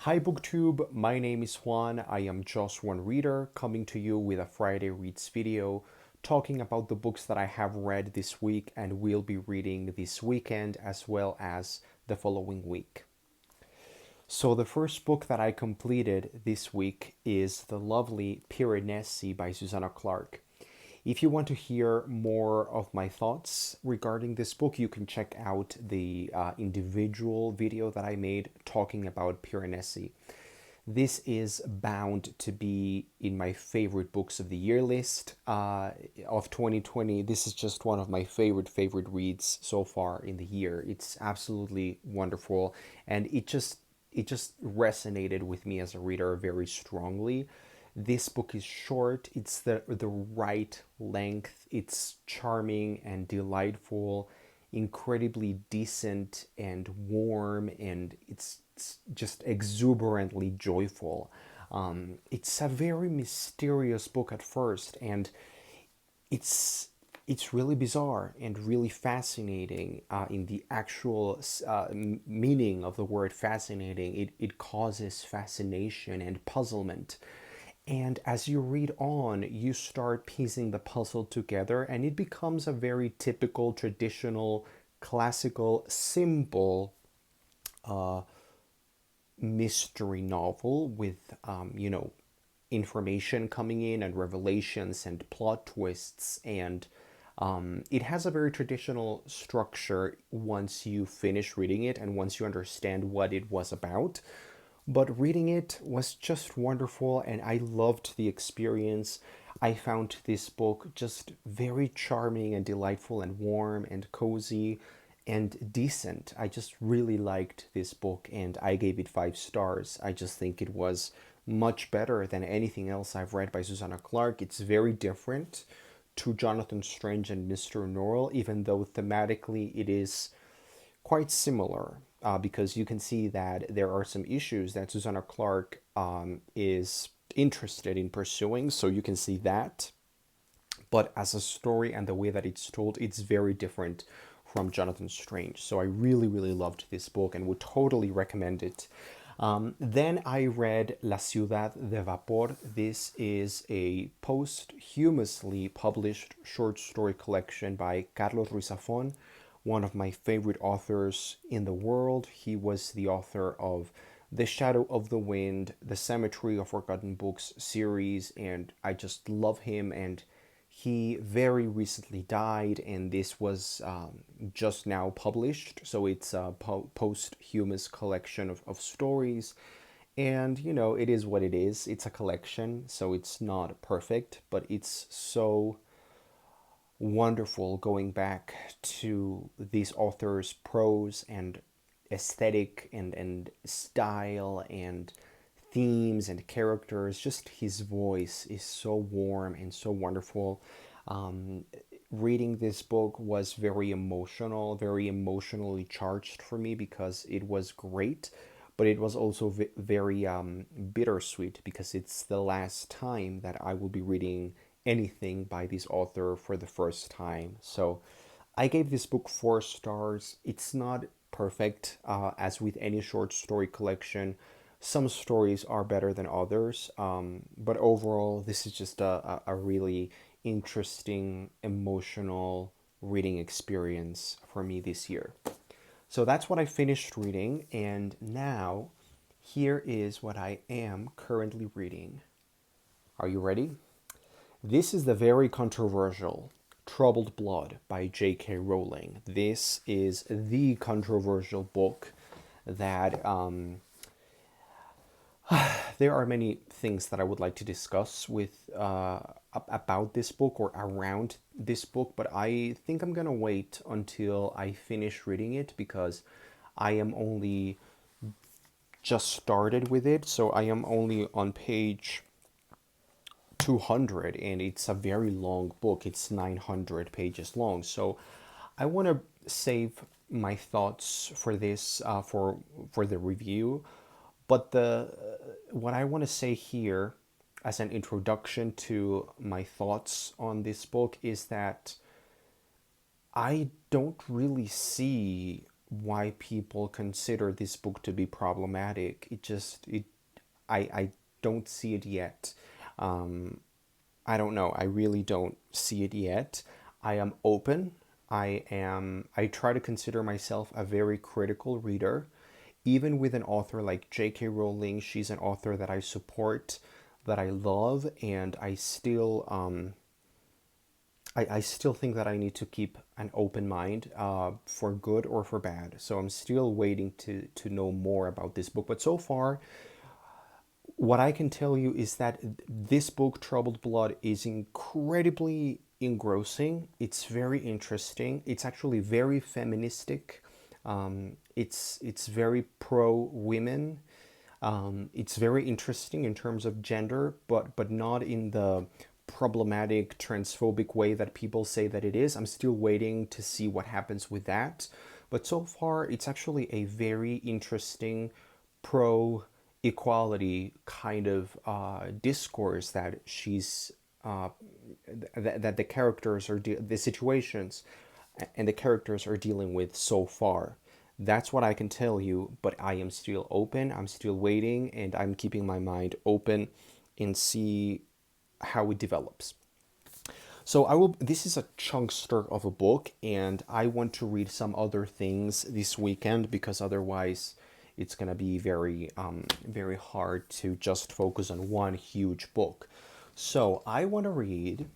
Hi BookTube, my name is Juan. I am just one reader coming to you with a Friday Reads video talking about the books that I have read this week and will be reading this weekend as well as the following week. So the first book that I completed this week is The Lovely Piranesi by Susanna Clarke. If you want to hear more of my thoughts regarding this book, you can check out the individual video that I made talking about Piranesi. This is bound to be in my favorite books of the year list of 2020. This is just one of my favorite reads so far in the year. It's absolutely wonderful, and it just resonated with me as a reader very strongly. This book is short, it's the right length, it's charming and delightful, incredibly decent and warm, and it's just exuberantly joyful. It's a very mysterious book at first, and it's it's really bizarre and really fascinating in the actual meaning of the word fascinating. It causes fascination and puzzlement. And as you read on, you start piecing the puzzle together, and it becomes a very typical, traditional, classical, simple mystery novel with, information coming in and revelations and plot twists. And it has a very traditional structure once you finish reading it and once you understand what it was about. But reading it was just wonderful, and I loved the experience. I found this book just very charming and delightful and warm and cozy and decent. I just really liked this book, and I gave it 5 stars. I just think it was much better than anything else I've read by Susanna Clarke. It's very different to Jonathan Strange and Mr. Norrell, even though thematically it is quite similar, because you can see that there are some issues that Susanna Clarke is interested in pursuing, so you can see that. But as a story and the way that it's told, it's very different from Jonathan Strange. So I really loved this book and would totally recommend it. Then I read La Ciudad de Vapor. This is a posthumously published short story collection by Carlos Ruiz Zafón, one of my favorite authors in the world. He was the author of The Shadow of the Wind, the Cemetery of Forgotten Books series, and I just love him. And he very recently died, and this was just now published. So it's a posthumous collection of stories. And, it is what it is. It's a collection, so it's not perfect, but it's so wonderful going back to these authors' prose and aesthetic and style and themes and characters. Just his voice is so warm and so wonderful. Um, Reading this book was very emotional, very emotionally charged for me because it was great, but it was also very bittersweet because it's the last time that I will be reading anything by this author for the first time. So I gave this book 4 stars. It's not perfect, as with any short story collection. Some stories are better than others, but overall, this is just a really interesting, emotional reading experience for me this year. So that's what I finished reading, and now here is what I am currently reading. Are you ready? This is the very controversial Troubled Blood by J.K. Rowling. This is the controversial book that there are many things that I would like to discuss with about this book or around this book, but I think I'm gonna wait until I finish reading it because I am only just started with it, so I am only on page 200, and it's a very long book. It's 900 pages long, so I want to save my thoughts for this for the review. But the what I want to say here as an introduction to my thoughts on this book is that I don't really see why people consider this book to be problematic. I don't see it yet. Um, I don't know. I really don't see it yet. I am open. I try to consider myself a very critical reader. Even with an author like J.K. Rowling, she's an author that I support, that I love, and I still think that I need to keep an open mind, for good or for bad. So I'm still waiting to know more about this book. But so far, what I can tell you is that this book, Troubled Blood, is incredibly engrossing. It's very interesting. It's actually very feministic. It's very pro women. It's very interesting in terms of gender, but not in the problematic transphobic way that people say that it is. I'm still waiting to see what happens with that. But so far, it's actually a very interesting pro equality kind of discourse that uh, that the characters are the situations and the characters are dealing with so far. That's what I can tell you, but I am still open. I'm still waiting, and I'm keeping my mind open and see how it develops. So I will. This is a chunkster of a book, and I want to read some other things this weekend because otherwise, it's gonna be very hard to just focus on one huge book. So I want to read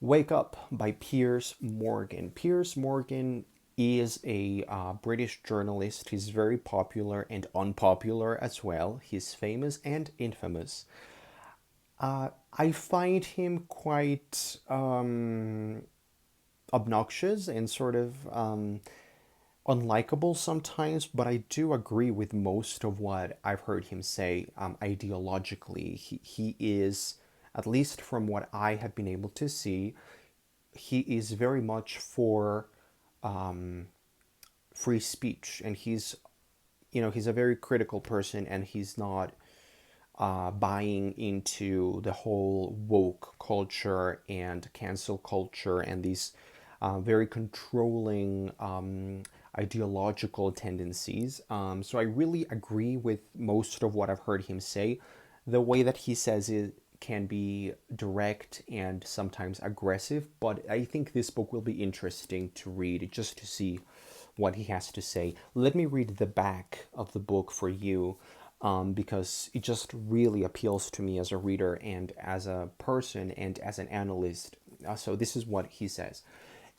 Wake Up by Piers Morgan. Piers Morgan is a British journalist. He's very popular and unpopular as well. He's famous and infamous. I find him quite obnoxious and sort of unlikable sometimes, but I do agree with most of what I've heard him say ideologically. He is, at least from what I have been able to see, he is very much for free speech, and he's a very critical person, and he's not buying into the whole woke culture and cancel culture and these very controlling ideological tendencies. So I really agree with most of what I've heard him say. The way that he says it can be direct and sometimes aggressive, but I think this book will be interesting to read just to see what he has to say. Let me read the back of the book for you, because it just really appeals to me as a reader and as a person and as an analyst. So, this is what he says.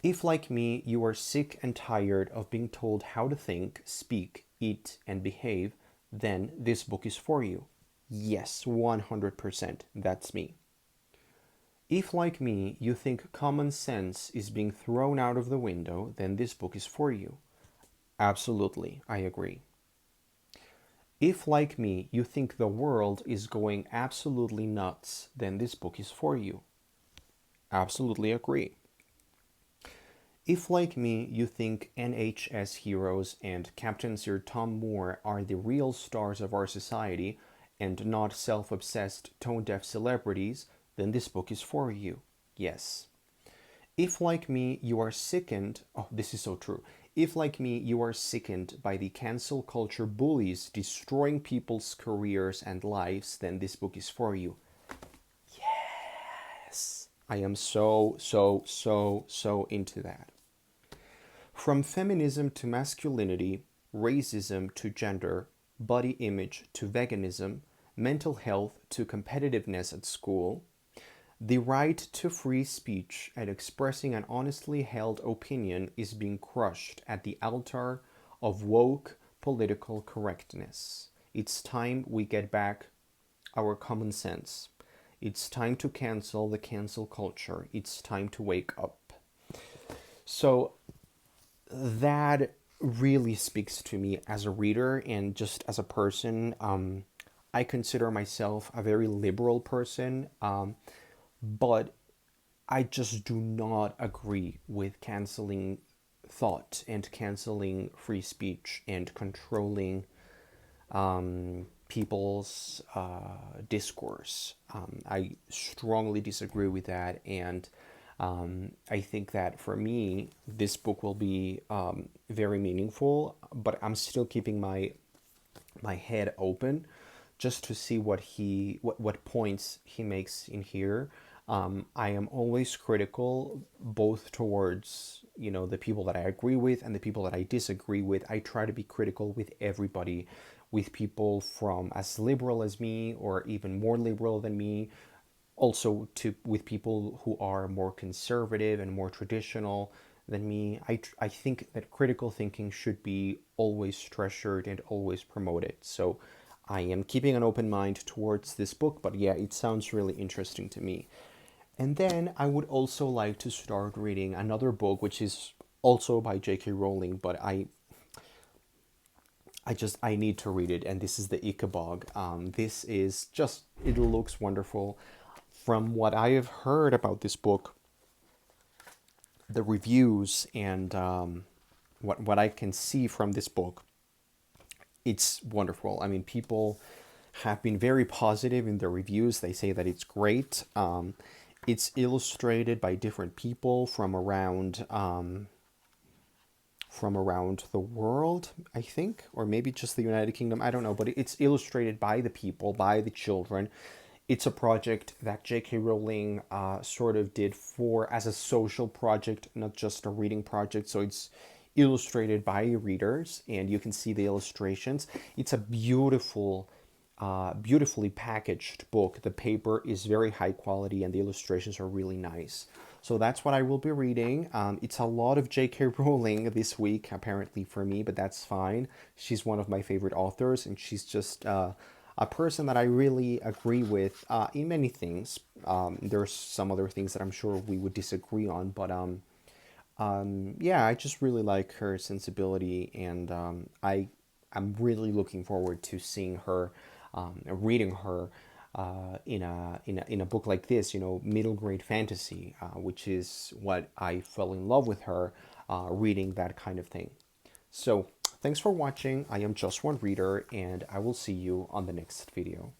If, like me, you are sick and tired of being told how to think, speak, eat, and behave, then this book is for you. Yes, 100%. That's me. If, like me, you think common sense is being thrown out of the window, then this book is for you. Absolutely, I agree. If, like me, you think the world is going absolutely nuts, then this book is for you. Absolutely agree. If, like me, you think NHS heroes and Captain Sir Tom Moore are the real stars of our society and not self obsessed, tone deaf celebrities, then this book is for you. Yes. If, like me, you are sickened, oh, this is so true. If, like me, you are sickened by the cancel culture bullies destroying people's careers and lives, then this book is for you. Yes. I am so into that. From feminism to masculinity, racism to gender, body image to veganism, mental health to competitiveness at school, the right to free speech and expressing an honestly held opinion is being crushed at the altar of woke political correctness. It's time we get back our common sense. It's time to cancel the cancel culture. It's time to wake up. So that really speaks to me as a reader and just as a person. I consider myself a very liberal person, but I just do not agree with canceling thought and canceling free speech and controlling people's discourse. I strongly disagree with that, and I think that for me, this book will be very meaningful, but I'm still keeping my head open just to see what points he makes in here. I am always critical both towards the people that I agree with and the people that I disagree with. I try to be critical with everybody, with people from as liberal as me or even more liberal than me, also to with people who are more conservative and more traditional than me. I think that critical thinking should be always treasured and always promoted. So I am keeping an open mind towards this book, but yeah, it sounds really interesting to me. And then I would also like to start reading another book, which is also by J.K. Rowling, but I need to read it, and this is the Ichabog. This is just, it looks wonderful. From what I have heard about this book, the reviews and what I can see from this book, it's wonderful. I mean, people have been very positive in their reviews. They say that it's great. It's illustrated by different people from around the world, I think, or maybe just the United Kingdom. I don't know, but it's illustrated by the people, by the children. It's a project that J.K. Rowling sort of did for as a social project, not just a reading project. So it's illustrated by readers, and you can see the illustrations. It's a beautifully packaged book. The paper is very high quality, and the illustrations are really nice. So that's what I will be reading. It's a lot of J.K. Rowling this week, apparently for me, but that's fine. She's one of my favorite authors, and she's just a person that I really agree with in many things. There's some other things that I'm sure we would disagree on, but yeah, I just really like her sensibility, and I'm really looking forward to seeing her, reading her in a book like this, middle grade fantasy, which is what I fell in love with her, reading that kind of thing. So thanks for watching. I am Just One Reader, and I will see you on the next video.